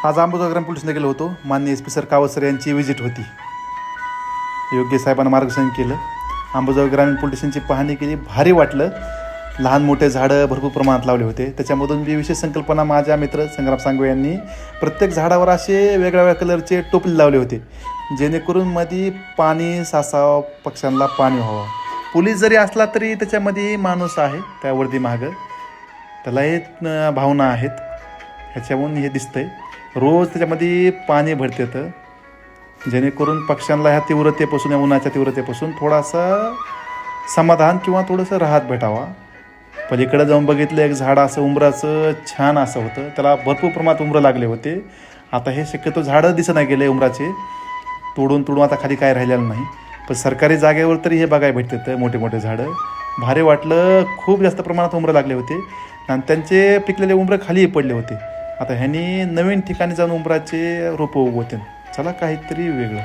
आज अंबाजोगाई ग्राम पोलीस स्टेशनला गेलो होतो. माननीय SP सर कावत सर यांची विजिट होती. योग्य साहेबांना मार्गदर्शन केलं. अंबाजोगाई ग्रामीण पोलीस स्टेशनची पाहणी केली. भारी वाटलं. लहान मोठे झाडं भरपूर प्रमाणात लावले होते. त्याच्यामधून मी विशेष संकल्पना माझ्या मित्र संग्राम सांगवे यांनी प्रत्येक झाडावर असे वेगवेगळ्या कलरचे टोपले लावले होते, जेणेकरून मध्ये पाणी सासावं, पक्ष्यांना पाणी व्हावं. पोलीस जरी असला तरी त्याच्यामध्ये माणूस आहे त्या वर्दी मागं, त्यालाही भावना आहेत. ह्याच्यावरून हे दिसतंय. रोज त्याच्यामध्ये पाणी भरतेतं, जेणेकरून पक्ष्यांना ह्या तीव्रतेपासून, या उन्हाच्या तीव्रतेपासून थोडासा समाधान किंवा थोडंसं राहत भेटावा. पलीकडे जाऊन बघितलं, एक झाड असं उंबराचं छान असं होतं, त्याला भरपूर प्रमाणात उंबरं लागले होते. आता हे शक्यतो झाडं दिसत नाही गेले उंबराचे, तोडून आता खाली काय राहिलेलं नाही. पण सरकारी जागेवर तरी हे बघायला भेटतात मोठे मोठे झाडं. भारी वाटलं. खूप जास्त प्रमाणात उंबरं लागले होते आणि त्यांचे पिकलेले उंबरं खाली पडले होते. आता ह्यांनी नवीन ठिकाणी जाऊन उंबराचे रोपं उगवते. चला काहीतरी वेगळं.